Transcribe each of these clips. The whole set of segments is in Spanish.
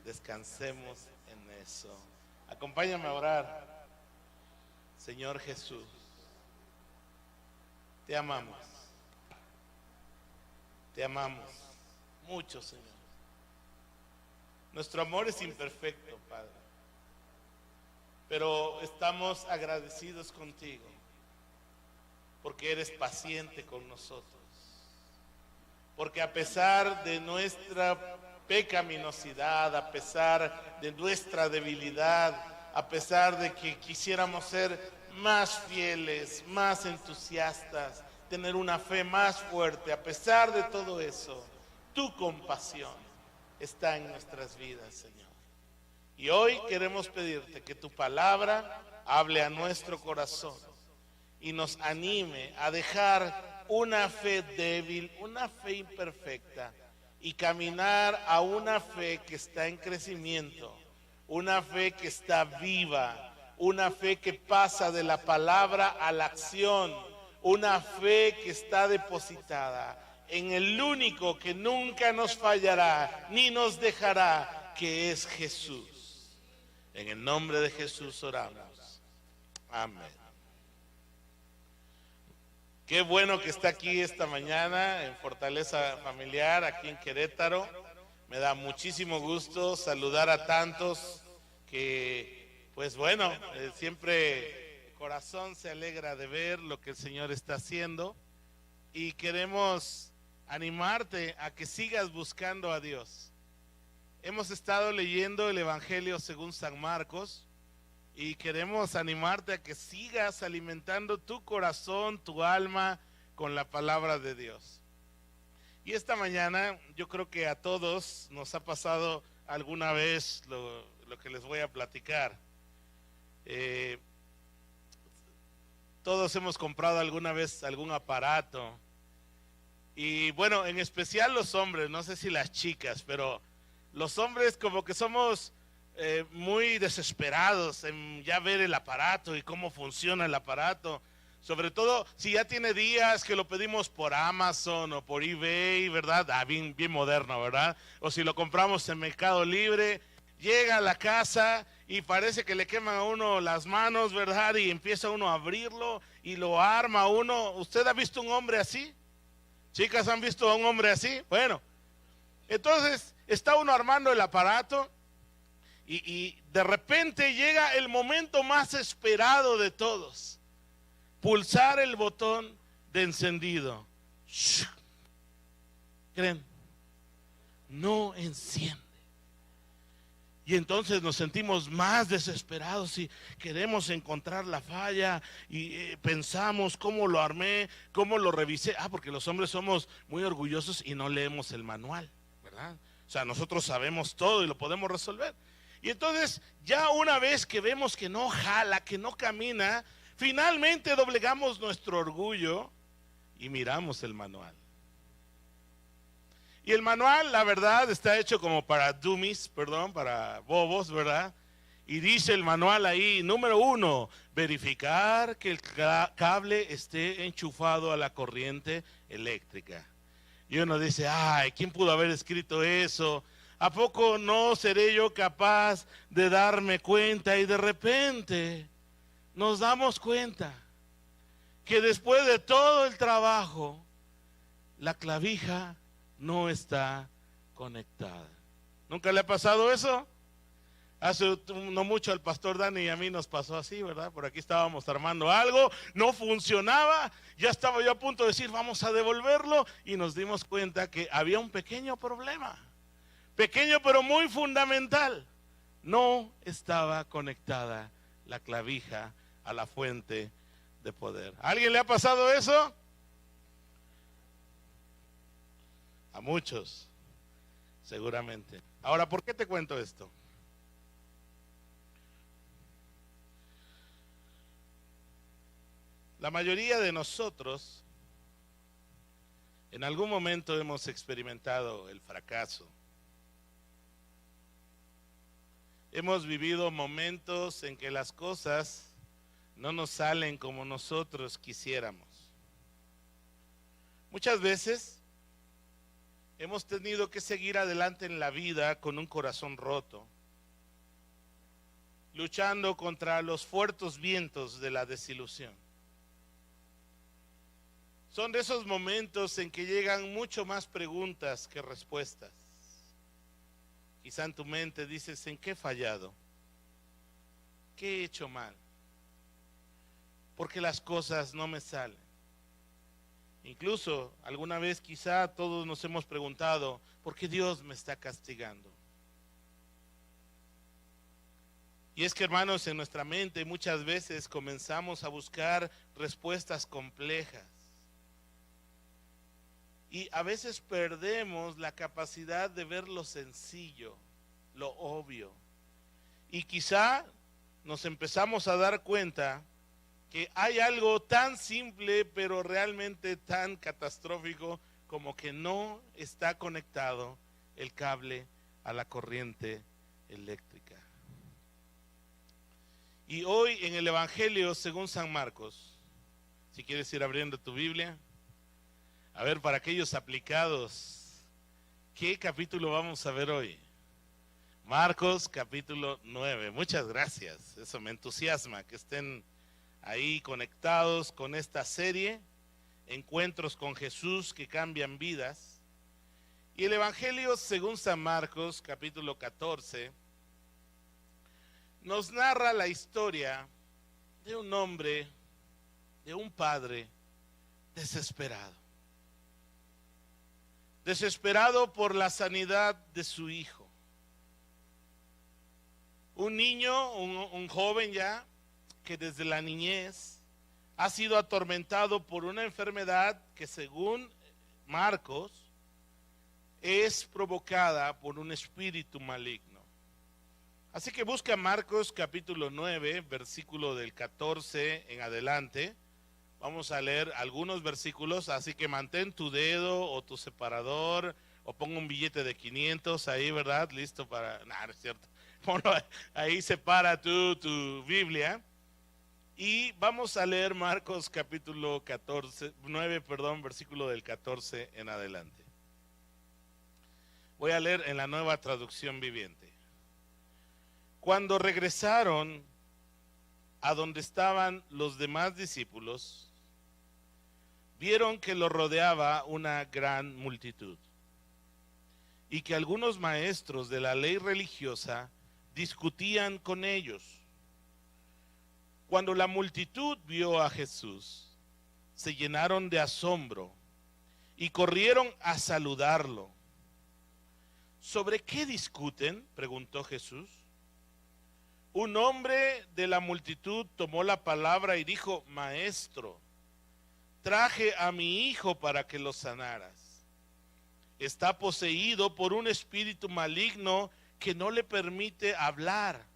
Descansemos en eso. Acompáñame a orar. Señor Jesús, te amamos. Te amamos mucho, Señor. Nuestro amor es imperfecto, Padre, pero estamos agradecidos contigo porque eres paciente con nosotros, porque a pesar de nuestra pecaminosidad, a pesar de nuestra debilidad, a pesar de que quisiéramos ser más fieles, más entusiastas, tener una fe más fuerte, a pesar de todo eso, tu compasión está en nuestras vidas, Señor. Y hoy queremos pedirte que tu palabra hable a nuestro corazón y nos anime a dejar una fe débil, una fe imperfecta, y caminar a una fe que está en crecimiento, una fe que está viva, una fe que pasa de la palabra a la acción, una fe que está depositada en el único que nunca nos fallará ni nos dejará, que es Jesús. En el nombre de Jesús oramos. Amén. Qué bueno que está aquí esta mañana en Fortaleza Familiar, aquí en Querétaro. Me da muchísimo gusto saludar a tantos que, pues bueno, siempre el corazón se alegra de ver lo que el Señor está haciendo. Y queremos animarte a que sigas buscando a Dios. Hemos estado leyendo el Evangelio según San Marcos y queremos animarte a que sigas alimentando tu corazón, tu alma con la palabra de Dios. Y esta mañana yo creo que a todos nos ha pasado alguna vez lo que les voy a platicar. Todos hemos comprado alguna vez algún aparato. Y bueno, en especial los hombres, no sé si las chicas, pero los hombres como que somos muy desesperados en ya ver el aparato y cómo funciona el aparato. Sobre todo si ya tiene días que lo pedimos por Amazon o por eBay, ¿verdad? Bien moderno, ¿verdad? O si lo compramos en Mercado Libre, llega a la casa y parece que le queman a uno las manos, ¿verdad? Y empieza uno a abrirlo y lo arma uno. ¿Usted ha visto un hombre así? ¿Chicas han visto a un hombre así? Bueno, entonces está uno armando el aparato y de repente llega el momento más esperado de todos. Pulsar el botón de encendido. ¿Creen? No enciende. Y entonces nos sentimos más desesperados y queremos encontrar la falla y pensamos cómo lo armé, cómo lo revisé. Porque los hombres somos muy orgullosos y no leemos el manual, ¿verdad? O sea, nosotros sabemos todo y lo podemos resolver. Y entonces ya una vez que vemos que no jala, que no camina, finalmente doblegamos nuestro orgullo y miramos el manual. Y el manual, la verdad, está hecho como para dummies, para bobos, ¿verdad? Y dice el manual ahí, número 1, verificar que el cable esté enchufado a la corriente eléctrica. Y uno dice, ay, ¿quién pudo haber escrito eso? ¿A poco no seré yo capaz de darme cuenta? Y de repente nos damos cuenta que después de todo el trabajo, la clavija no está conectada. ¿Nunca le ha pasado eso? Hace no mucho al pastor Dani y a mí nos pasó así, ¿verdad? Por aquí estábamos armando algo, no funcionaba, ya estaba yo a punto de decir vamos a devolverlo y nos dimos cuenta que había un pequeño problema, pequeño pero muy fundamental. No estaba conectada la clavija a la fuente de poder. ¿A alguien le ha pasado eso? A muchos, seguramente. Ahora, ¿por qué te cuento esto? La mayoría de nosotros en algún momento hemos experimentado el fracaso. Hemos vivido momentos en que las cosas no nos salen como nosotros quisiéramos. Muchas veces hemos tenido que seguir adelante en la vida con un corazón roto, luchando contra los fuertes vientos de la desilusión. Son de esos momentos en que llegan mucho más preguntas que respuestas. Quizá en tu mente dices, ¿en qué he fallado? ¿Qué he hecho mal? ¿Por qué las cosas no me salen? Incluso alguna vez quizá todos nos hemos preguntado, ¿por qué Dios me está castigando? Y es que, hermanos, en nuestra mente muchas veces comenzamos a buscar respuestas complejas. Y a veces perdemos la capacidad de ver lo sencillo, lo obvio. Y quizá nos empezamos a dar cuenta que hay algo tan simple, pero realmente tan catastrófico, como que no está conectado el cable a la corriente eléctrica. Y hoy en el Evangelio según San Marcos, si quieres ir abriendo tu Biblia, a ver, para aquellos aplicados, ¿qué capítulo vamos a ver hoy? Marcos capítulo 9. Muchas gracias, eso me entusiasma, que estén ahí conectados con esta serie, Encuentros con Jesús que cambian vidas. Y el Evangelio según San Marcos capítulo 14 nos narra la historia de un hombre, de un padre desesperado. Desesperado por la sanidad de su hijo. Un niño, un joven ya, que desde la niñez ha sido atormentado por una enfermedad que según Marcos es provocada por un espíritu maligno. Así que busca Marcos capítulo 9, versículo del 14 en adelante. Vamos a leer algunos versículos, así que mantén tu dedo o tu separador o ponga un billete de 500 ahí, ¿verdad? Listo para... No, no es cierto. Ponlo ahí, separa tu Biblia. Y vamos a leer Marcos capítulo 9, versículo del 14 en adelante. Voy a leer en la Nueva Traducción Viviente. Cuando regresaron a donde estaban los demás discípulos, vieron que lo rodeaba una gran multitud y que algunos maestros de la ley religiosa discutían con ellos. Cuando la multitud vio a Jesús, se llenaron de asombro y corrieron a saludarlo. ¿Sobre qué discuten?, preguntó Jesús. Un hombre de la multitud tomó la palabra y dijo: Maestro, traje a mi hijo para que lo sanaras. Está poseído por un espíritu maligno que no le permite hablar.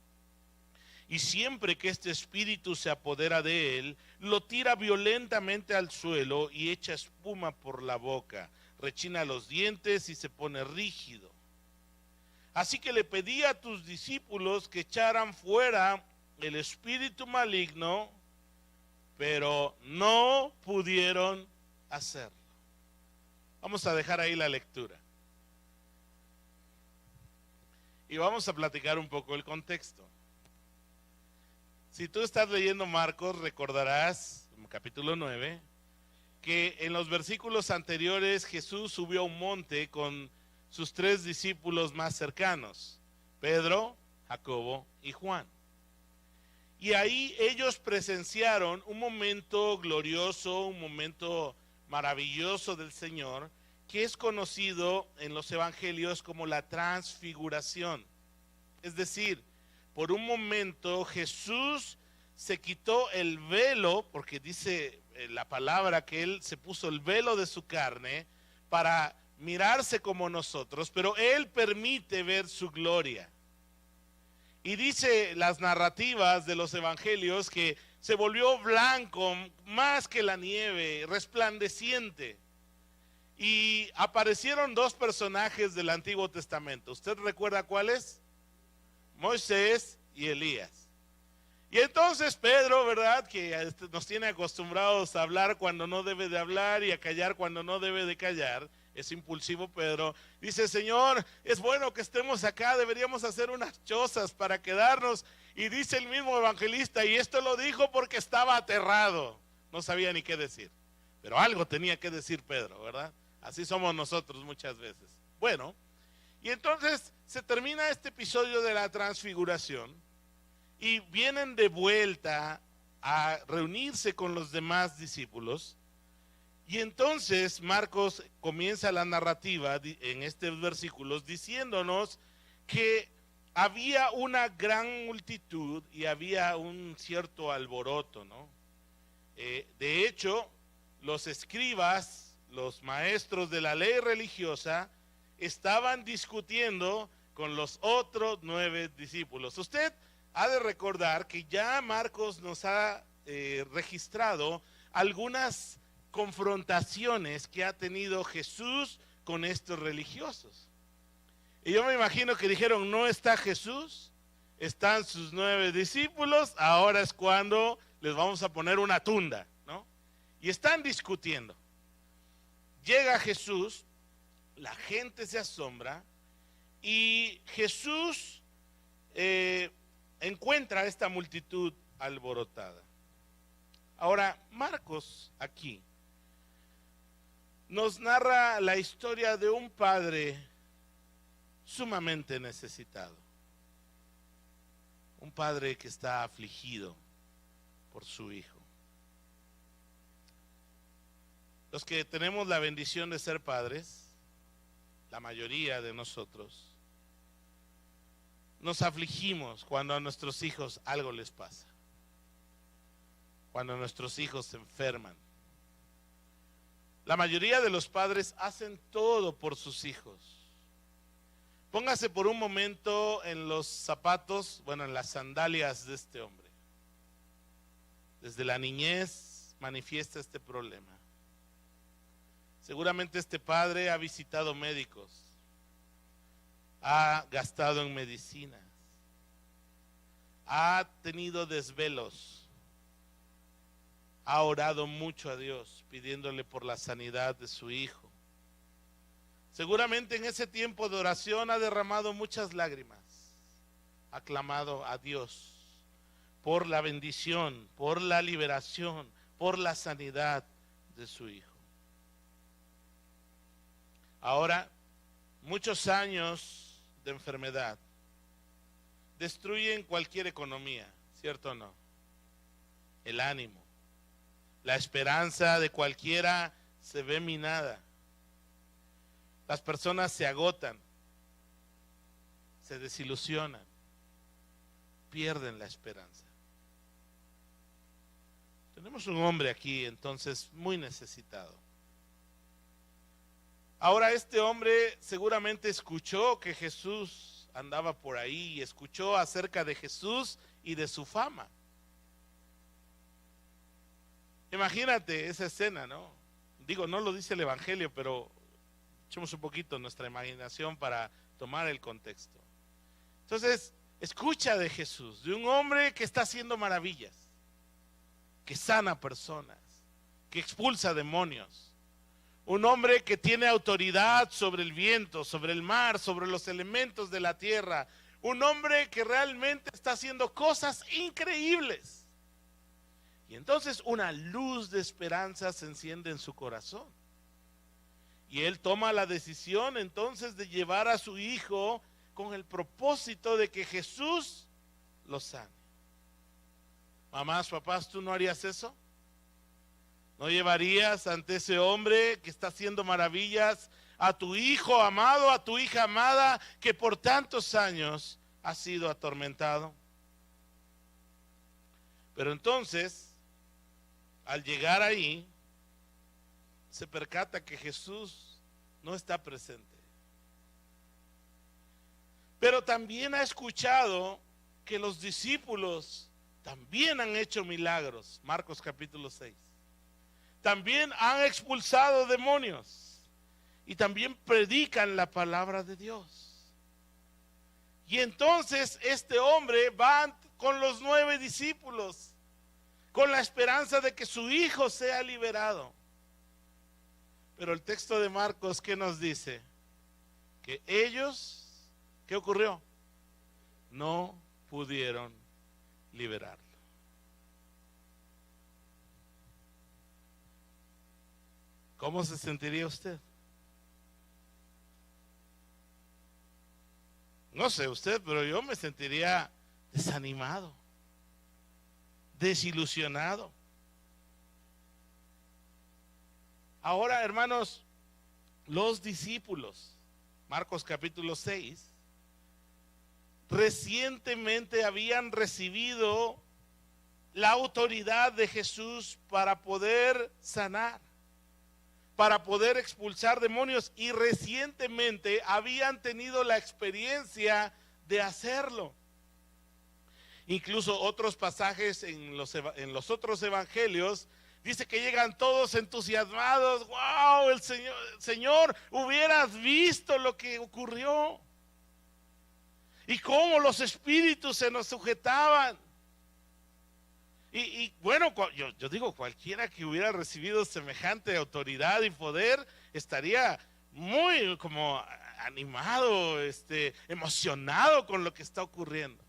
Y siempre que este espíritu se apodera de él, lo tira violentamente al suelo y echa espuma por la boca, rechina los dientes y se pone rígido. Así que le pedí a tus discípulos que echaran fuera el espíritu maligno, pero no pudieron hacerlo. Vamos a dejar ahí la lectura. Y vamos a platicar un poco el contexto. Si tú estás leyendo Marcos, recordarás, en capítulo 9, que en los versículos anteriores Jesús subió a un monte con sus 3 discípulos más cercanos, Pedro, Jacobo y Juan. Y ahí ellos presenciaron un momento glorioso, un momento maravilloso del Señor, que es conocido en los evangelios como la transfiguración. Es decir, por un momento Jesús se quitó el velo, porque dice la palabra que Él se puso el velo de su carne para mirarse como nosotros, pero Él permite ver su gloria. Y dice las narrativas de los evangelios que se volvió blanco más que la nieve, resplandeciente. Y aparecieron 2 personajes del Antiguo Testamento. ¿Usted recuerda cuáles? Moisés y Elías. Y entonces Pedro, ¿verdad?, que nos tiene acostumbrados a hablar cuando no debe de hablar y a callar cuando no debe de callar, Es impulsivo Pedro. Dice, Señor, es bueno que estemos acá, deberíamos hacer unas chozas para quedarnos. Y dice el mismo evangelista, y esto lo dijo porque estaba aterrado. No sabía ni qué decir. Pero algo tenía que decir Pedro, ¿verdad? Así somos nosotros muchas veces. Bueno, y entonces se termina este episodio de la transfiguración y vienen de vuelta a reunirse con los demás discípulos. Y entonces Marcos comienza la narrativa en estos versículos diciéndonos que había una gran multitud y había un cierto alboroto, ¿no? De hecho, los escribas, los maestros de la ley religiosa, estaban discutiendo con los otros 9 discípulos. Usted ha de recordar que ya Marcos nos ha registrado algunas confrontaciones que ha tenido Jesús con estos religiosos. Y yo me imagino que dijeron, no está Jesús, están sus 9 discípulos, ahora es cuando les vamos a poner una tunda, ¿no? Y están discutiendo. Llega Jesús, la gente se asombra y Jesús encuentra a esta multitud alborotada. Ahora, Marcos aquí nos narra la historia de un padre sumamente necesitado. Un padre que está afligido por su hijo. Los que tenemos la bendición de ser padres, la mayoría de nosotros, nos afligimos cuando a nuestros hijos algo les pasa. Cuando nuestros hijos se enferman. La mayoría de los padres hacen todo por sus hijos. Póngase por un momento en los zapatos, bueno, en las sandalias de este hombre. Desde la niñez manifiesta este problema. Seguramente este padre ha visitado médicos, ha gastado en medicinas, ha tenido desvelos, ha orado mucho a Dios pidiéndole por la sanidad de su hijo. Seguramente en ese tiempo de oración ha derramado muchas lágrimas, ha clamado a Dios por la bendición, por la liberación, por la sanidad de su hijo. Ahora, muchos años de enfermedad destruyen cualquier economía, ¿cierto o no? El ánimo, la esperanza de cualquiera se ve minada. Las personas se agotan, se desilusionan, pierden la esperanza. Tenemos un hombre aquí entonces muy necesitado. Ahora este hombre seguramente escuchó que Jesús andaba por ahí y escuchó acerca de Jesús y de su fama. Imagínate esa escena, ¿no? Digo, no lo dice el Evangelio, pero echemos un poquito nuestra imaginación para tomar el contexto. Entonces, escucha de Jesús, de un hombre que está haciendo maravillas, que sana personas, que expulsa demonios. Un hombre que tiene autoridad sobre el viento, sobre el mar, sobre los elementos de la tierra. Un hombre que realmente está haciendo cosas increíbles. Y entonces una luz de esperanza se enciende en su corazón. Y él toma la decisión entonces de llevar a su hijo con el propósito de que Jesús lo sane. Mamás, papás, ¿tú no harías eso? ¿No llevarías ante ese hombre que está haciendo maravillas a tu hijo amado, a tu hija amada, que por tantos años ha sido atormentado? Pero entonces, al llegar ahí, se percata que Jesús no está presente. Pero también ha escuchado que los discípulos también han hecho milagros. Marcos capítulo 6. También han expulsado demonios y también predican la palabra de Dios. Y entonces este hombre va con los 9 discípulos con la esperanza de que su hijo sea liberado. Pero el texto de Marcos, ¿qué nos dice? Que ellos, ¿qué ocurrió? No pudieron liberarlo. ¿Cómo se sentiría usted? No sé usted, pero yo me sentiría desanimado, desilusionado. Ahora, hermanos, los discípulos, Marcos capítulo 6, recientemente habían recibido la autoridad de Jesús para poder sanar, para poder expulsar demonios, y recientemente habían tenido la experiencia de hacerlo. Incluso otros pasajes en los otros evangelios dice que llegan todos entusiasmados. ¡Wow! Señor, hubieras visto lo que ocurrió y cómo los espíritus se nos sujetaban. Y bueno, yo digo, cualquiera que hubiera recibido semejante autoridad y poder estaría muy como animado, emocionado con lo que está ocurriendo.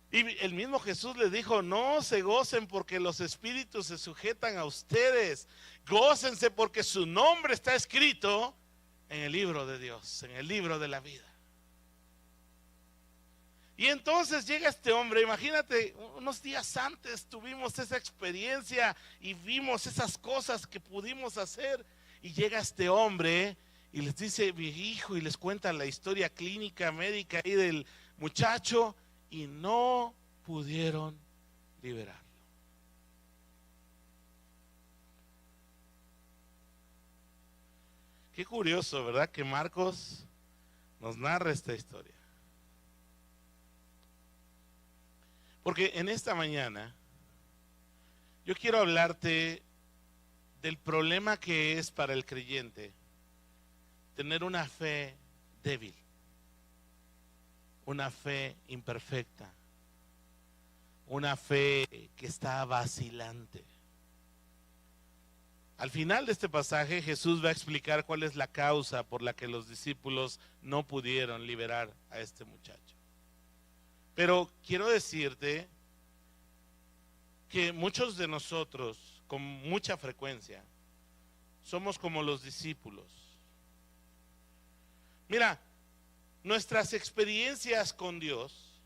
Y el mismo Jesús les dijo: no se gocen porque los espíritus se sujetan a ustedes, gócense porque su nombre está escrito en el libro de Dios, en el libro de la vida. Y entonces llega este hombre, imagínate, unos días antes tuvimos esa experiencia y vimos esas cosas que pudimos hacer, y llega este hombre y les dice: mi hijo, y les cuenta la historia clínica, médica ahí del muchacho, y no pudieron liberarlo. Qué curioso, ¿verdad? Que Marcos nos narra esta historia. Porque en esta mañana yo quiero hablarte del problema que es para el creyente tener una fe débil, una fe imperfecta, una fe que está vacilante. Al final de este pasaje, Jesús va a explicar cuál es la causa por la que los discípulos no pudieron liberar a este muchacho. Pero quiero decirte que muchos de nosotros, con mucha frecuencia, somos como los discípulos. Mira, nuestras experiencias con Dios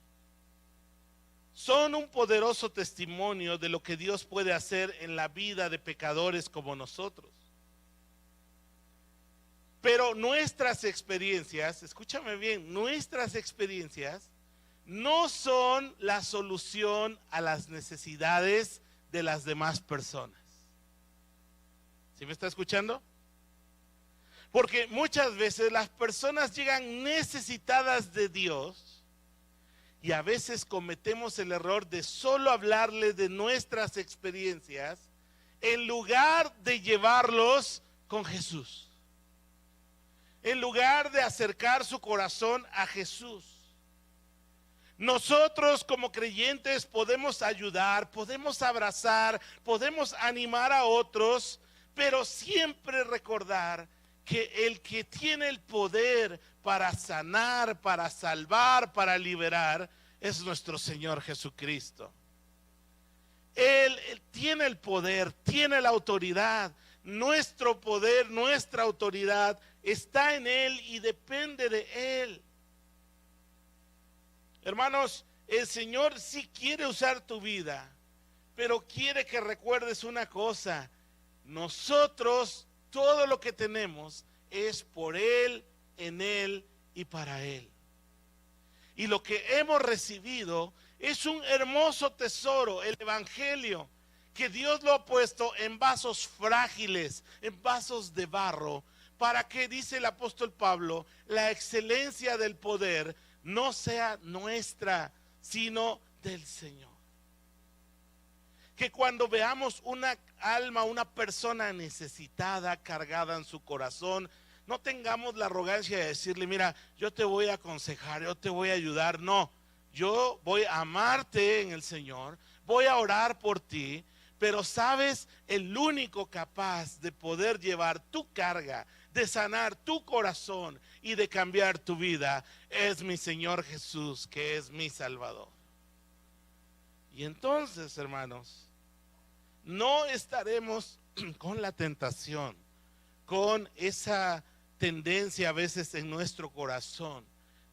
son un poderoso testimonio de lo que Dios puede hacer en la vida de pecadores como nosotros. Pero nuestras experiencias, escúchame bien, nuestras experiencias no son la solución a las necesidades de las demás personas. ¿Sí me está escuchando? Porque muchas veces las personas llegan necesitadas de Dios y a veces cometemos el error de solo hablarles de nuestras experiencias en lugar de llevarlos con Jesús, en lugar de acercar su corazón a Jesús. Nosotros como creyentes podemos ayudar, podemos abrazar, podemos animar a otros, pero siempre recordar que el que tiene el poder para sanar, para salvar, para liberar, es nuestro Señor Jesucristo. Él tiene el poder, tiene la autoridad. Nuestro poder, nuestra autoridad está en Él y depende de Él. Hermanos, el Señor sí quiere usar tu vida, pero quiere que recuerdes una cosa: nosotros, todo lo que tenemos es por Él, en Él y para Él. Y lo que hemos recibido es un hermoso tesoro, el Evangelio, que Dios lo ha puesto en vasos frágiles, en vasos de barro, para que, dice el apóstol Pablo, la excelencia del poder no sea nuestra, sino del Señor. Que cuando veamos una alma, una persona necesitada, cargada en su corazón, no tengamos la arrogancia de decirle: mira, yo te voy a aconsejar, yo te voy a ayudar. No, yo voy a amarte en el Señor, voy a orar por ti, Pero sabes, el único capaz de poder llevar tu carga, de sanar tu corazón y de cambiar tu vida es mi Señor Jesús, que es mi Salvador. Y entonces, hermanos, no estaremos con la tentación, con esa tendencia a veces en nuestro corazón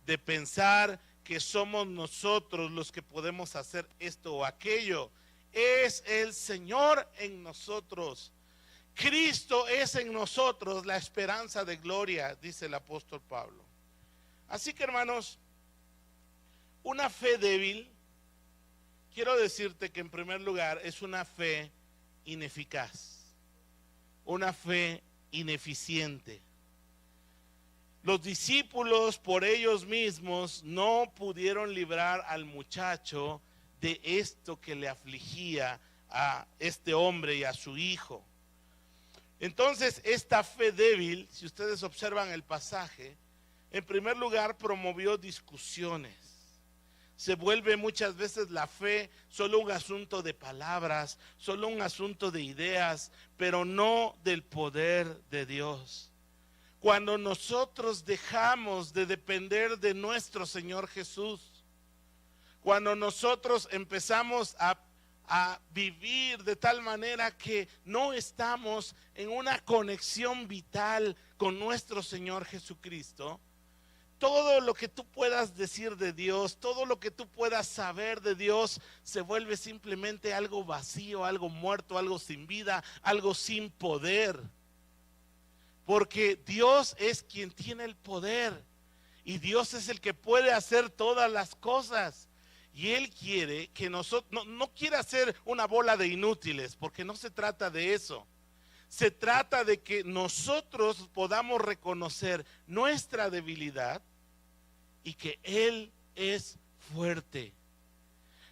de pensar que somos nosotros los que podemos hacer esto o aquello. Es el Señor en nosotros. Cristo es en nosotros la esperanza de gloria, dice el apóstol Pablo. Así que, hermanos, una fe débil, quiero decirte que en primer lugar es una fe ineficaz, una fe ineficiente. Los discípulos por ellos mismos no pudieron librar al muchacho de esto que le afligía a este hombre y a su hijo. Entonces, esta fe débil, si ustedes observan el pasaje, en primer lugar promovió discusiones. Se vuelve muchas veces la fe solo un asunto de palabras, solo un asunto de ideas, pero no del poder de Dios. Cuando nosotros dejamos de depender de nuestro Señor Jesús, cuando nosotros empezamos a vivir de tal manera que no estamos en una conexión vital con nuestro Señor Jesucristo, todo lo que tú puedas decir de Dios, todo lo que tú puedas saber de Dios, se vuelve simplemente algo vacío, algo muerto, algo sin vida, algo sin poder. Porque Dios es quien tiene el poder y Dios es el que puede hacer todas las cosas. Y Él quiere que nosotros, no quiere hacer una bola de inútiles, porque no se trata de eso. Se trata de que nosotros podamos reconocer nuestra debilidad y que Él es fuerte.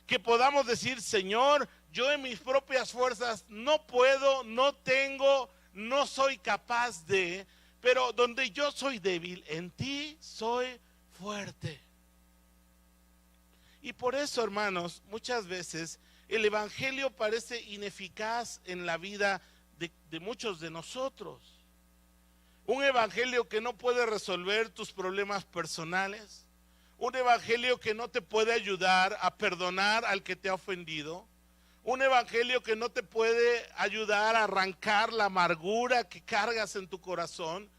Que podamos decir, Señor, yo en mis propias fuerzas no puedo, no tengo, no soy capaz de, pero donde yo soy débil, en ti soy fuerte. Y por eso, hermanos, muchas veces el evangelio parece ineficaz en la vida de muchos de nosotros. Un evangelio que no puede resolver tus problemas personales. Un evangelio que no te puede ayudar a perdonar al que te ha ofendido. Un evangelio que no te puede ayudar a arrancar la amargura que cargas en tu corazón.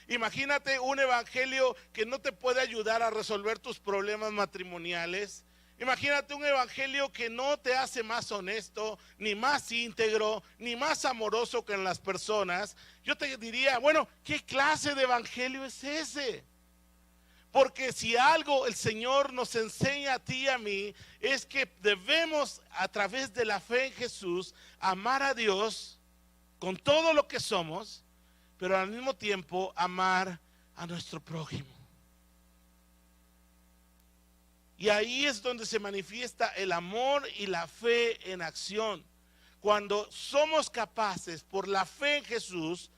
Imagínate un evangelio que no te puede ayudar a resolver tus problemas matrimoniales. Imagínate un evangelio que no te hace más honesto, ni más íntegro, ni más amoroso que en las personas. Yo te diría, bueno, ¿qué clase de evangelio es ese? Porque si algo el Señor nos enseña a ti y a mí, es que debemos a través de la fe en Jesús amar a Dios con todo lo que somos, pero al mismo tiempo amar a nuestro prójimo. Y ahí es donde se manifiesta el amor y la fe en acción. Cuando somos capaces por la fe en Jesús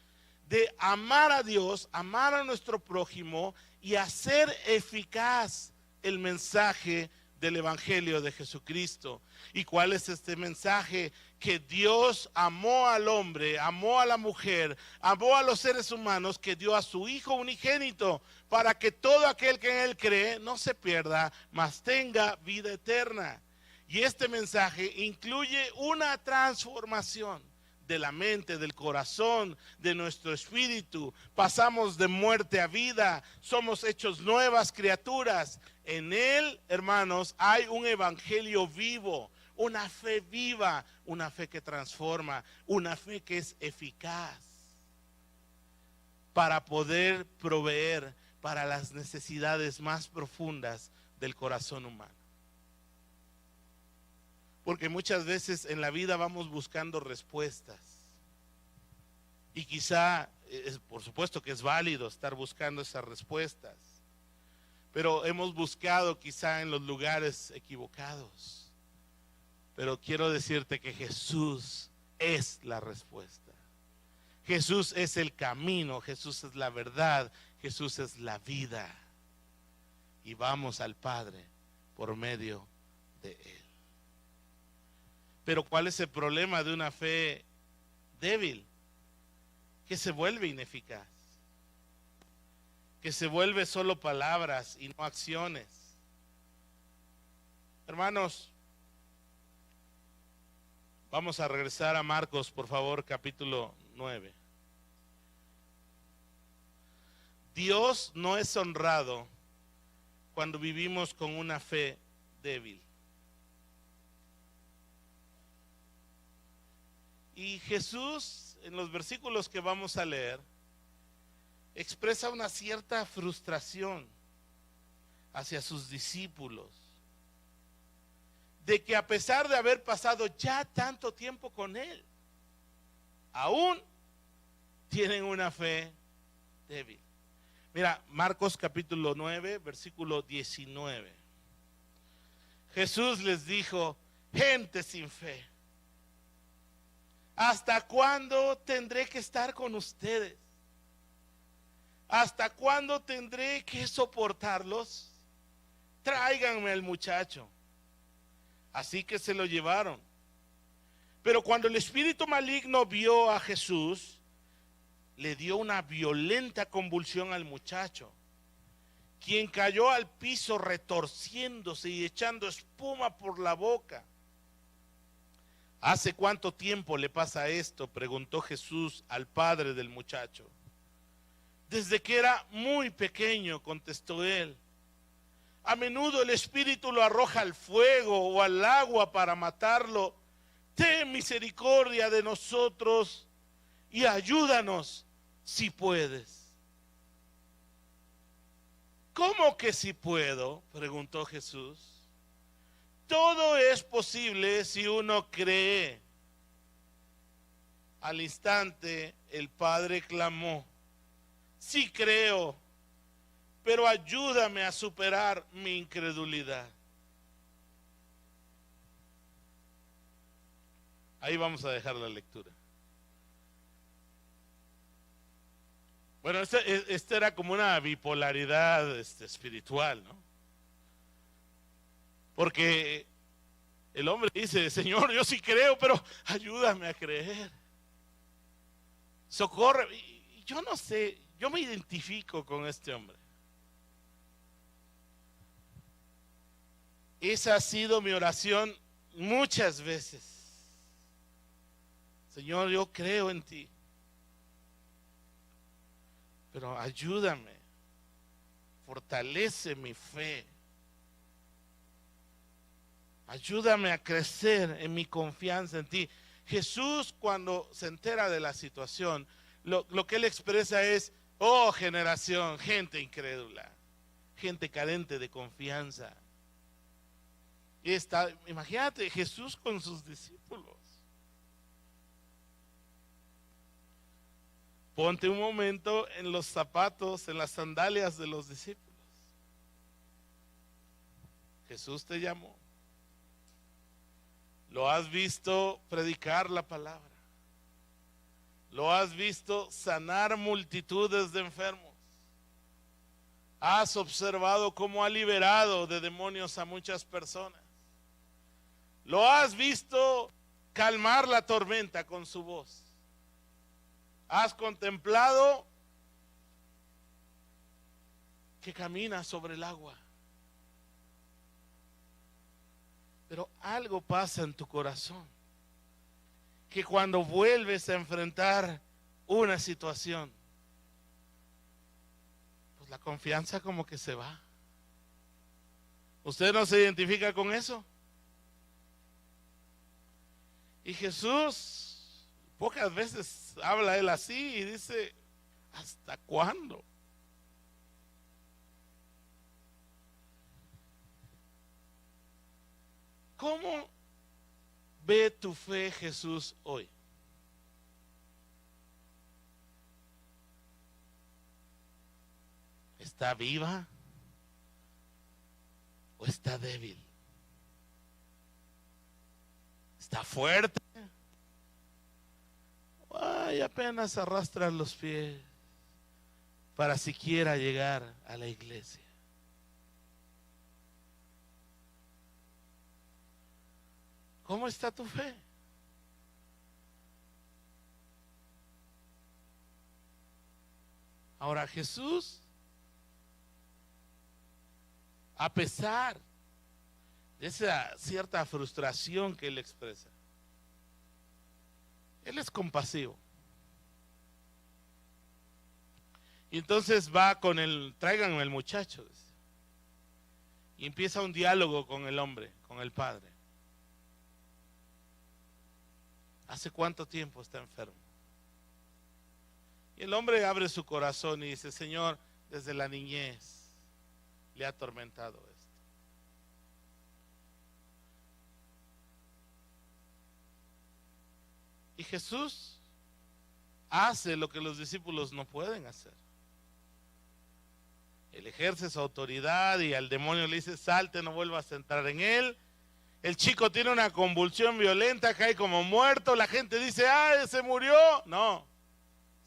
de amar a Dios, amar a nuestro prójimo y hacer eficaz el mensaje del Evangelio de Jesucristo. ¿Y cuál es este mensaje? Que Dios amó al hombre, amó a la mujer, amó a los seres humanos, que dio a su Hijo unigénito para que todo aquel que en Él cree no se pierda, mas tenga vida eterna. Y este mensaje incluye una transformación de la mente, del corazón, de nuestro espíritu. Pasamos de muerte a vida, somos hechos nuevas criaturas. En Él, hermanos, hay un evangelio vivo, una fe viva, una fe que transforma, una fe que es eficaz para poder proveer para las necesidades más profundas del corazón humano. Porque muchas veces en la vida vamos buscando respuestas. Y quizá, por supuesto que es válido estar buscando esas respuestas, pero hemos buscado quizá en los lugares equivocados. Pero quiero decirte que Jesús es la respuesta. Jesús es el camino, Jesús es la verdad, Jesús es la vida. Y vamos al Padre por medio de Él. Pero ¿cuál es el problema de una fe débil? Que se vuelve ineficaz, que se vuelve solo palabras y no acciones. Hermanos, vamos a regresar a Marcos, por favor, capítulo 9. Dios no es honrado cuando vivimos con una fe débil. Y Jesús, en los versículos que vamos a leer, expresa una cierta frustración hacia sus discípulos, de que a pesar de haber pasado ya tanto tiempo con Él, aún tienen una fe débil. Mira, Marcos capítulo 9, versículo 19. Jesús les dijo: gente sin fe, ¿hasta cuándo tendré que estar con ustedes? ¿Hasta cuándo tendré que soportarlos? Tráiganme al muchacho. Así que se lo llevaron. Pero cuando el espíritu maligno vio a Jesús, le dio una violenta convulsión al muchacho, quien cayó al piso retorciéndose y echando espuma por la boca. ¿Hace cuánto tiempo le pasa esto?, preguntó Jesús al padre del muchacho. Desde que era muy pequeño, contestó él. A menudo el espíritu lo arroja al fuego o al agua para matarlo. Ten misericordia de nosotros y ayúdanos si puedes. ¿Cómo que si puedo?, preguntó Jesús. Todo es posible si uno cree. Al instante el padre clamó: sí creo, pero ayúdame a superar mi incredulidad. Ahí vamos a dejar la lectura. Bueno, esta era como una bipolaridad espiritual, ¿no? Porque el hombre dice: Señor, yo sí creo, pero ayúdame a creer. Socorre. Y yo no sé, yo me identifico con este hombre. Esa ha sido mi oración muchas veces. Señor, yo creo en ti, pero ayúdame, fortalece mi fe. Ayúdame a crecer en mi confianza en ti. Jesús, cuando se entera de la situación, lo que él expresa es: oh generación, gente incrédula, gente carente de confianza. Y imagínate, Jesús con sus discípulos. Ponte un momento en los zapatos, en las sandalias de los discípulos. Jesús te llamó. Lo has visto predicar la palabra. Lo has visto sanar multitudes de enfermos. Has observado cómo ha liberado de demonios a muchas personas. Lo has visto calmar la tormenta con su voz. Has contemplado que camina sobre el agua. Pero algo pasa en tu corazón, que cuando vuelves a enfrentar una situación, pues la confianza como que se va. ¿Usted no se identifica con eso? Y Jesús pocas veces habla él así y dice: ¿hasta cuándo? ¿Cómo ve tu fe Jesús hoy? ¿Está viva o está débil? ¿Está fuerte? Ay, apenas arrastra los pies para siquiera llegar a la iglesia. ¿Cómo está tu fe? Ahora Jesús, a pesar de esa cierta frustración que él expresa, él es compasivo. Y entonces va con el, tráiganme el muchacho, dice. Y empieza un diálogo con el hombre, con el padre. ¿Hace cuánto tiempo está enfermo? Y el hombre abre su corazón y dice, Señor, desde la niñez le ha atormentado esto. Y Jesús hace lo que los discípulos no pueden hacer. Él ejerce su autoridad y al demonio le dice, salte, no vuelvas a entrar en él. El chico tiene una convulsión violenta, cae como muerto, la gente dice, ¡ay, se murió! No,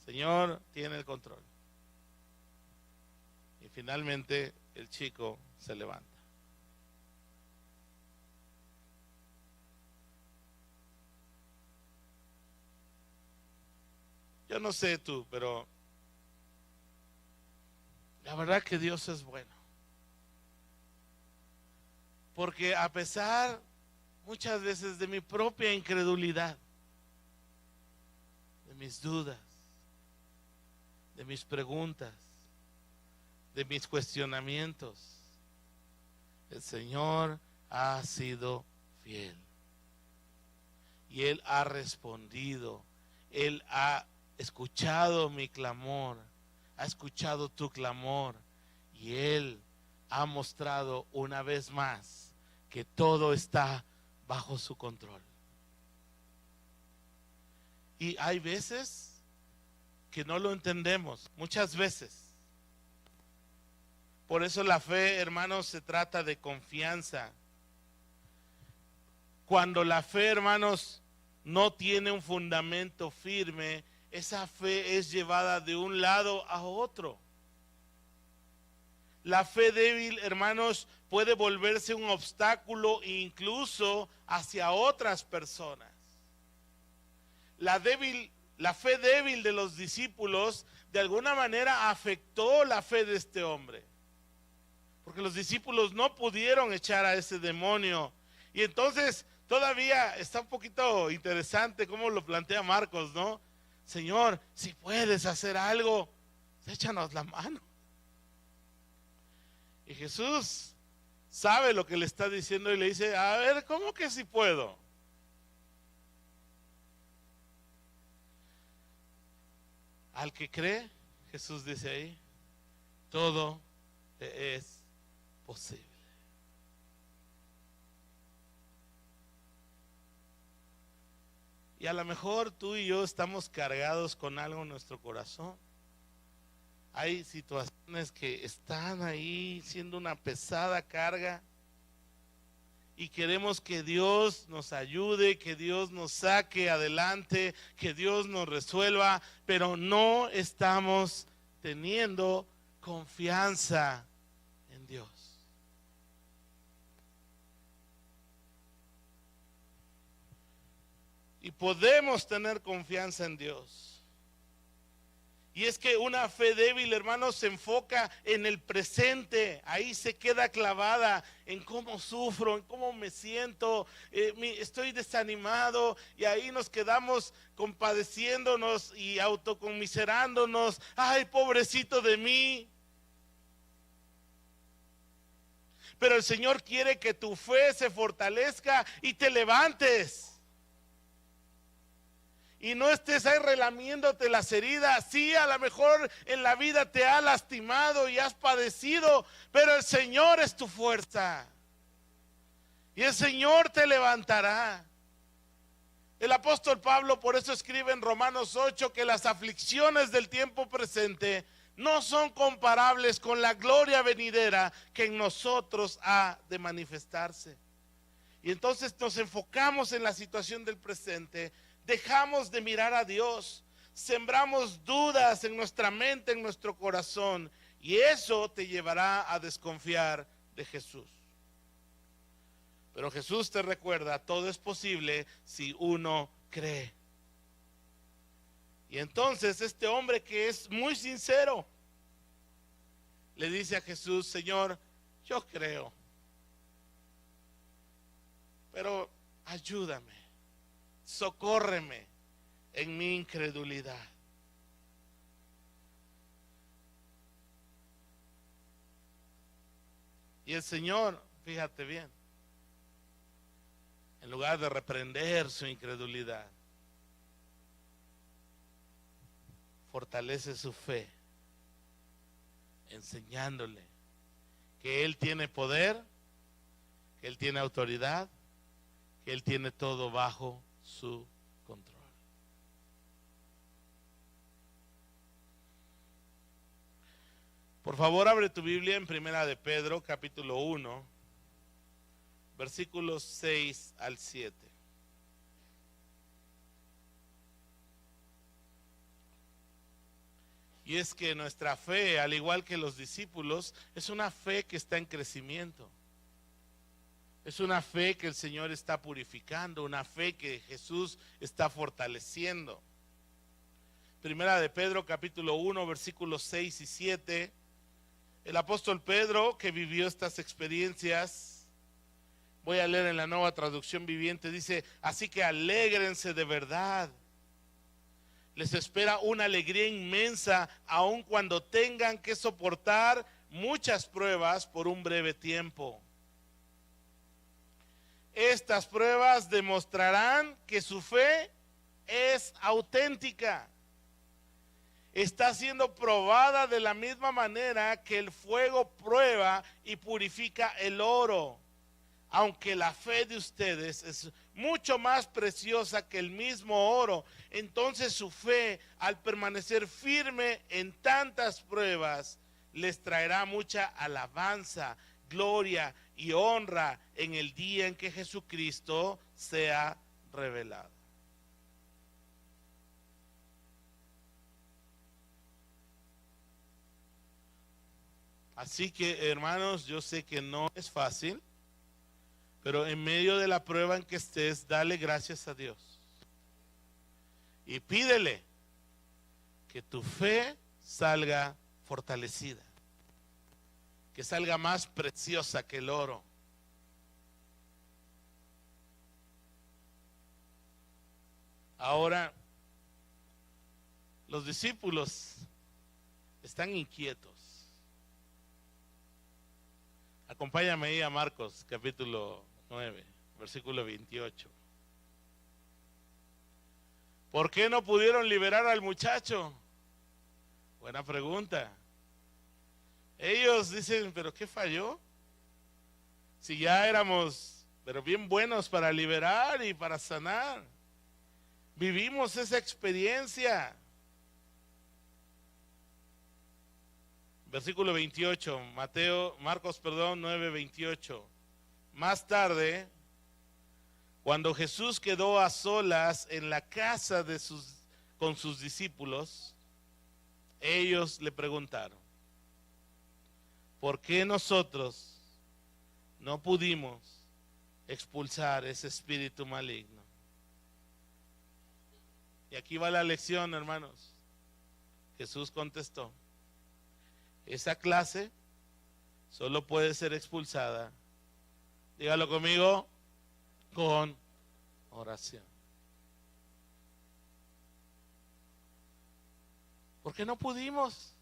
Señor tiene el control. Y finalmente el chico se levanta. Yo no sé tú, pero la verdad que Dios es bueno. Porque a pesar muchas veces de mi propia incredulidad, de mis dudas, de mis preguntas, de mis cuestionamientos, el Señor ha sido fiel. Y Él ha respondido, Él ha escuchado mi clamor, ha escuchado tu clamor, y Él ha mostrado una vez más que todo está bajo su control. Y hay veces que no lo entendemos, muchas veces. Por eso la fe, hermanos, se trata de confianza. Cuando la fe, hermanos, no tiene un fundamento firme, esa fe es llevada de un lado a otro. La fe débil, hermanos, puede volverse un obstáculo incluso hacia otras personas. La fe débil de los discípulos de alguna manera afectó la fe de este hombre. Porque los discípulos no pudieron echar a ese demonio. Y entonces todavía está un poquito interesante cómo lo plantea Marcos, ¿no? Señor, si puedes hacer algo, échanos la mano. Y Jesús sabe lo que le está diciendo y le dice, a ver, ¿cómo que si puedo? Al que cree, Jesús dice ahí, todo le es posible. Y a lo mejor tú y yo estamos cargados con algo en nuestro corazón. Hay situaciones que están ahí siendo una pesada carga y queremos que Dios nos ayude, que Dios nos saque adelante, que Dios nos resuelva, pero no estamos teniendo confianza en Dios. Y podemos tener confianza en Dios. Y es que una fe débil, hermanos, se enfoca en el presente. Ahí se queda clavada en cómo sufro, en cómo me siento, estoy desanimado. Y ahí nos quedamos compadeciéndonos y autoconmiserándonos. Ay, pobrecito de mí. Pero el Señor quiere que tu fe se fortalezca y te levantes. Y no estés ahí relamiéndote las heridas. Sí, a lo mejor en la vida te ha lastimado y has padecido, pero el Señor es tu fuerza. Y el Señor te levantará. El apóstol Pablo por eso escribe en Romanos 8 que las aflicciones del tiempo presente no son comparables con la gloria venidera que en nosotros ha de manifestarse. Y entonces nos enfocamos en la situación del presente. Dejamos de mirar a Dios, sembramos dudas en nuestra mente, en nuestro corazón, y eso te llevará a desconfiar de Jesús. Pero Jesús te recuerda, todo es posible si uno cree. Y entonces este hombre, que es muy sincero, le dice a Jesús: Señor, yo creo, pero ayúdame, socórreme en mi incredulidad. Y el Señor, fíjate bien, en lugar de reprender su incredulidad, fortalece su fe, enseñándole que Él tiene poder, que Él tiene autoridad, que Él tiene todo bajo su control. Por favor, abre tu Biblia en Primera de Pedro, capítulo 1, versículos 6 al 7. Y es que nuestra fe, al igual que los discípulos, es una fe que está en crecimiento. Es una fe que el Señor está purificando, una fe que Jesús está fortaleciendo. Primera de Pedro, capítulo 1, versículos 6 y 7. El apóstol Pedro, que vivió estas experiencias, voy a leer en la Nueva Traducción Viviente, dice: así que alégrense de verdad. Les espera una alegría inmensa, aun cuando tengan que soportar muchas pruebas por un breve tiempo. Estas pruebas demostrarán que su fe es auténtica. Está siendo probada de la misma manera que el fuego prueba y purifica el oro. Aunque la fe de ustedes es mucho más preciosa que el mismo oro, entonces su fe, al permanecer firme en tantas pruebas, les traerá mucha alabanza, gloria y honra en el día en que Jesucristo sea revelado. Así que, hermanos, yo sé que no es fácil, pero en medio de la prueba en que estés, dale gracias a Dios. Y pídele que tu fe salga fortalecida, que salga más preciosa que el oro. Ahora, los discípulos están inquietos. Acompáñame ahí a Marcos, capítulo 9, versículo 28. ¿Por qué no pudieron liberar al muchacho? Buena pregunta. Ellos dicen: ¿pero qué falló? Si ya éramos, pero bien buenos para liberar y para sanar. Vivimos esa experiencia. Versículo 28, Marcos 9, 28. Más tarde, cuando Jesús quedó a solas en la casa con sus discípulos, ellos le preguntaron: ¿por qué nosotros no pudimos expulsar ese espíritu maligno? Y aquí va la lección, hermanos. Jesús contestó: esa clase solo puede ser expulsada, dígalo conmigo, con oración. ¿Por qué no pudimos?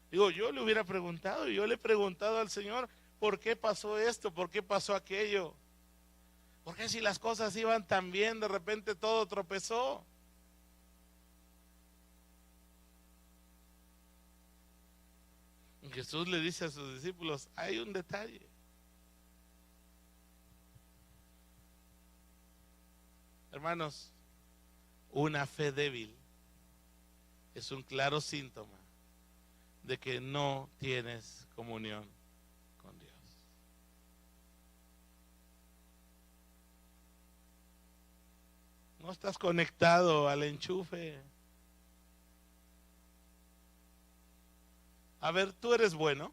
Digo, yo le hubiera preguntado, yo le he preguntado al Señor: ¿por qué pasó esto? ¿Por qué pasó aquello? ¿Por qué si las cosas iban tan bien, de repente todo tropezó? Jesús le dice a sus discípulos: hay un detalle. Hermanos, una fe débil es un claro síntoma de que no tienes comunión con Dios. No estás conectado al enchufe. A ver, ¿tú eres bueno?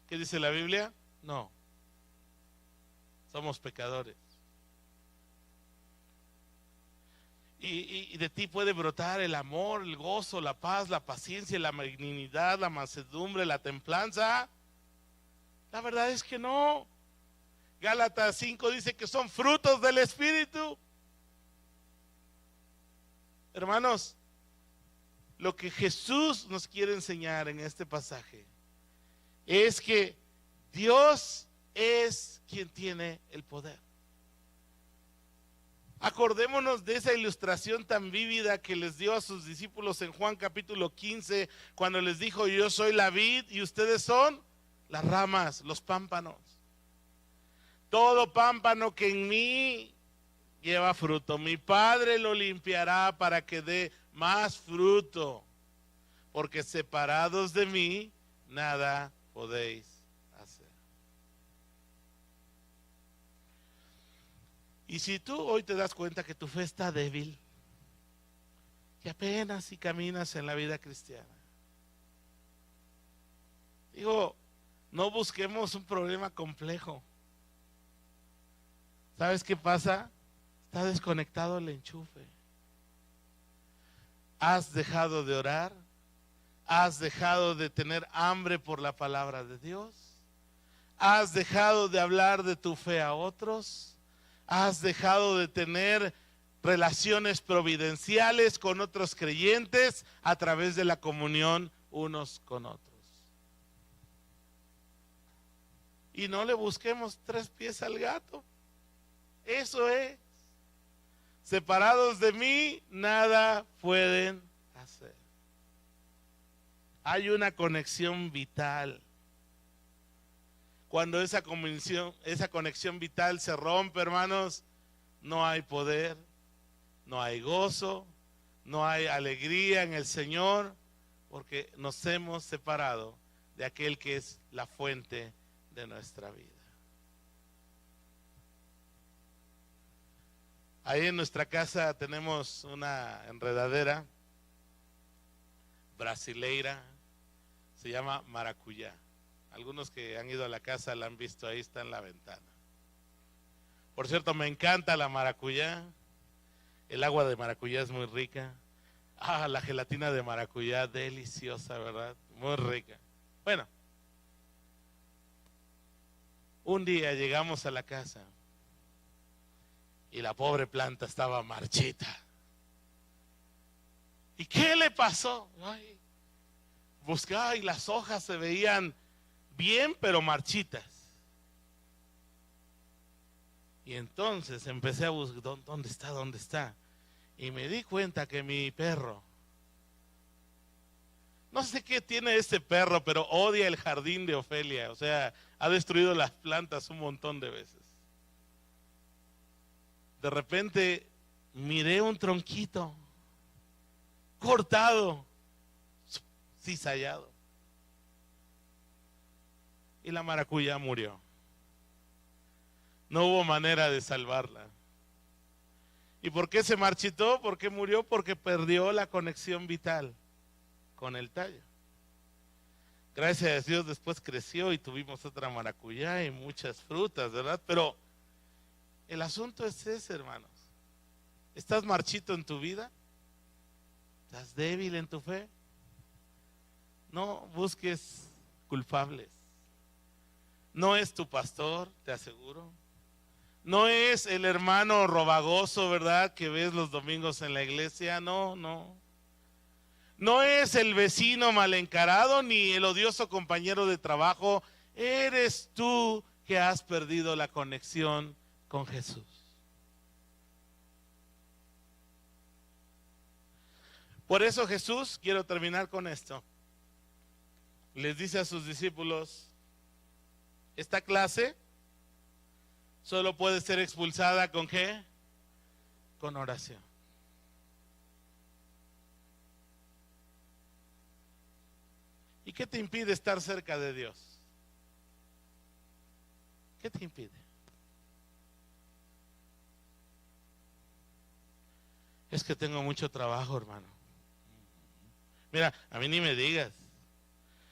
¿Qué dice la Biblia? No. somos pecadores. Y de ti puede brotar el amor, el gozo, la paz, la paciencia, la benignidad, la mansedumbre, la templanza. La verdad es que no. Gálatas 5 dice que son frutos del Espíritu. Hermanos, lo que Jesús nos quiere enseñar en este pasaje es que Dios es quien tiene el poder. Acordémonos de esa ilustración tan vívida que les dio a sus discípulos en Juan capítulo 15, cuando les dijo: yo soy la vid y ustedes son las ramas, los pámpanos. Todo pámpano que en mí lleva fruto, mi Padre lo limpiará para que dé más fruto, porque separados de mí nada podéis hacer. Y si tú hoy te das cuenta que tu fe está débil, que apenas si caminas en la vida cristiana, digo, no busquemos un problema complejo. ¿Sabes qué pasa? Está desconectado el enchufe. Has dejado de orar, has dejado de tener hambre por la palabra de Dios, has dejado de hablar de tu fe a otros, has dejado de tener relaciones providenciales con otros creyentes a través de la comunión unos con otros. Y no le busquemos tres pies al gato. Eso es. Separados de mí, nada pueden hacer. Hay una conexión vital. Cuando esa conexión vital se rompe, hermanos, no hay poder, no hay gozo, no hay alegría en el Señor, porque nos hemos separado de aquel que es la fuente de nuestra vida. Ahí en nuestra casa tenemos una enredadera brasileira, se llama maracuyá. Algunos que han ido a la casa la han visto, ahí está en la ventana. Por cierto, me encanta la maracuyá, el agua de maracuyá es muy rica. La gelatina de maracuyá, deliciosa, ¿verdad? Muy rica. Bueno, un día llegamos a la casa y la pobre planta estaba marchita. ¿Y qué le pasó? Buscaba y las hojas se veían bien, pero marchitas. Y entonces empecé a buscar, ¿dónde está? ¿Dónde está? Y me di cuenta que mi perro, no sé qué tiene este perro, pero odia el jardín de Ofelia. O sea, ha destruido las plantas un montón de veces. De repente miré un tronquito cortado, cizallado, y la maracuyá murió. No hubo manera de salvarla. ¿Y por qué se marchitó? ¿Por qué murió? Porque perdió la conexión vital con el tallo. Gracias a Dios después creció y tuvimos otra maracuyá y muchas frutas, ¿verdad? Pero el asunto es ese, hermanos. ¿Estás marchito en tu vida? ¿Estás débil en tu fe? No busques culpables. No es tu pastor, te aseguro. No es el hermano robagoso, ¿verdad?, que ves los domingos en la iglesia. No. No es el vecino mal encarado ni el odioso compañero de trabajo. Eres tú que has perdido la conexión con Jesús. Por eso Jesús, quiero terminar con esto, les dice a sus discípulos: esta clase solo puede ser expulsada ¿con qué? Con oración. ¿Y qué te impide estar cerca de Dios? ¿Qué te impide? Es que tengo mucho trabajo, hermano. Mira, a mí ni me digas.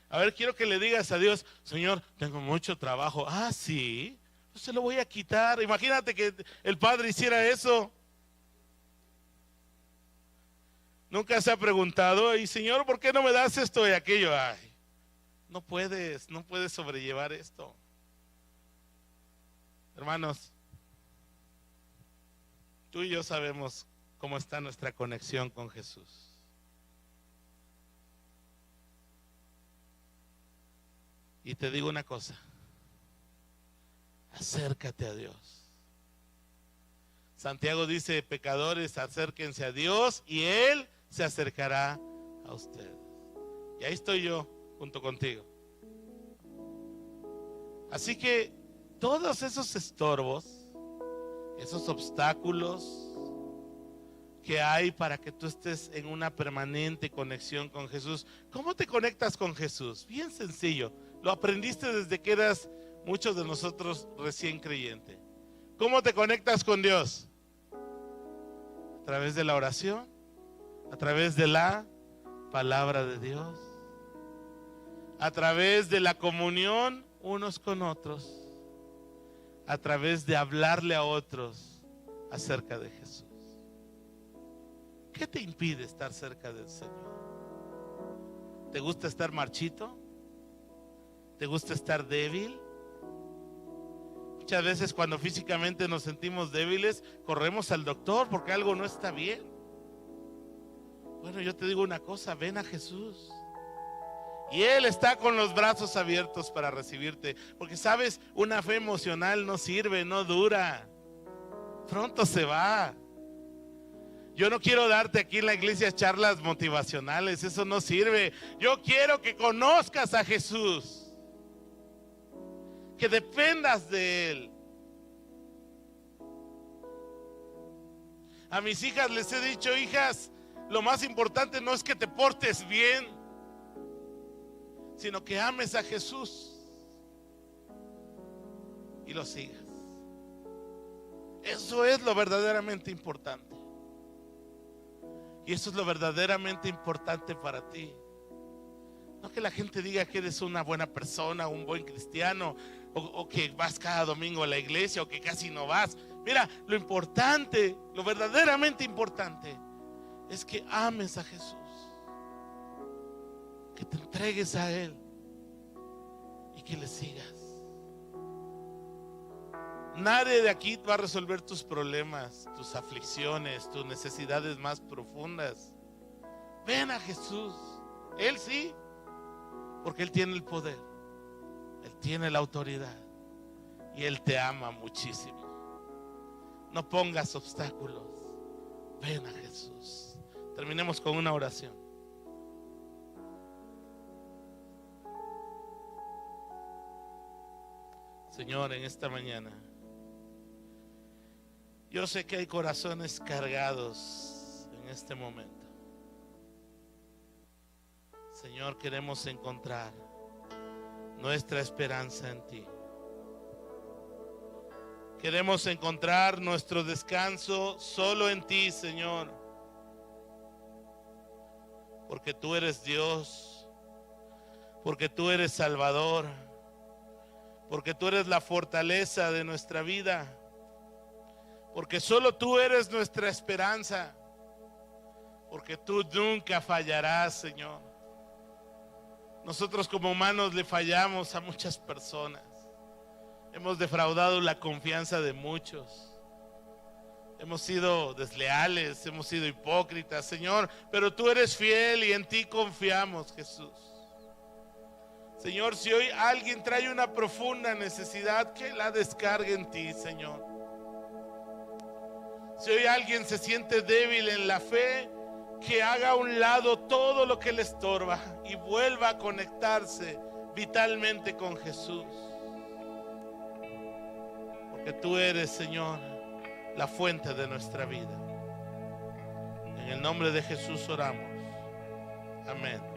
A ver, quiero que le digas a Dios: Señor, tengo mucho trabajo. Sí, Yo se lo voy a quitar. Imagínate que el padre hiciera eso. Nunca se ha preguntado, y Señor, ¿por qué no me das esto y aquello? Ay, no puedes sobrellevar esto. Hermanos, tú y yo sabemos cómo está nuestra conexión con Jesús. Y te digo una cosa, acércate a Dios. Santiago dice, pecadores, acérquense a Dios y Él se acercará a ustedes. Y ahí estoy yo, junto contigo. Así que todos esos estorbos, esos obstáculos que hay para que tú estés en una permanente conexión con Jesús. ¿Cómo te conectas con Jesús? Bien sencillo. Lo aprendiste desde que eras, muchos de nosotros, recién creyente. ¿Cómo te conectas con Dios? A través de la oración, a través de la palabra de Dios, a través de la comunión unos con otros, a través de hablarle a otros acerca de Jesús. ¿Qué te impide estar cerca del Señor? ¿Te gusta estar marchito? ¿Te gusta estar débil? Muchas veces cuando físicamente nos sentimos débiles, corremos al doctor porque algo no está bien. Bueno, yo te digo una cosa, ven a Jesús. Y Él está con los brazos abiertos para recibirte. Porque sabes, una fe emocional no sirve, no dura. Pronto se va. Yo no quiero darte aquí en la iglesia charlas motivacionales, eso no sirve. Yo quiero que conozcas a Jesús, que dependas de Él. A mis hijas les he dicho, hijas, lo más importante no es que te portes bien, sino que ames a Jesús y lo sigas. Eso es lo verdaderamente importante. Y eso es lo verdaderamente importante para ti. No que la gente diga que eres una buena persona, un buen cristiano, o que vas cada domingo a la iglesia, o que casi no vas. Mira, lo importante, lo verdaderamente importante, es que ames a Jesús, que te entregues a Él y que le sigas. Nadie de aquí va a resolver tus problemas, tus aflicciones, tus necesidades más profundas. Ven a Jesús. Él sí, porque Él tiene el poder, Él tiene la autoridad y Él te ama muchísimo. No pongas obstáculos. Ven a Jesús. Terminemos con una oración. Señor, en esta mañana, yo sé que hay corazones cargados en este momento. Señor, queremos encontrar nuestra esperanza en ti. Queremos encontrar nuestro descanso solo en ti, Señor. Porque tú eres Dios, porque tú eres Salvador, porque tú eres la fortaleza de nuestra vida, porque solo tú eres nuestra esperanza, porque tú nunca fallarás, Señor. Nosotros como humanos le fallamos a muchas personas. Hemos defraudado la confianza de muchos. Hemos sido desleales, hemos sido hipócritas, Señor, pero tú eres fiel y en ti confiamos, Jesús. Señor, si hoy alguien trae una profunda necesidad, que la descargue en ti, Señor. Si hoy alguien se siente débil en la fe, que haga a un lado todo lo que le estorba y vuelva a conectarse vitalmente con Jesús. Porque tú eres, Señor, la fuente de nuestra vida. En el nombre de Jesús oramos. Amén.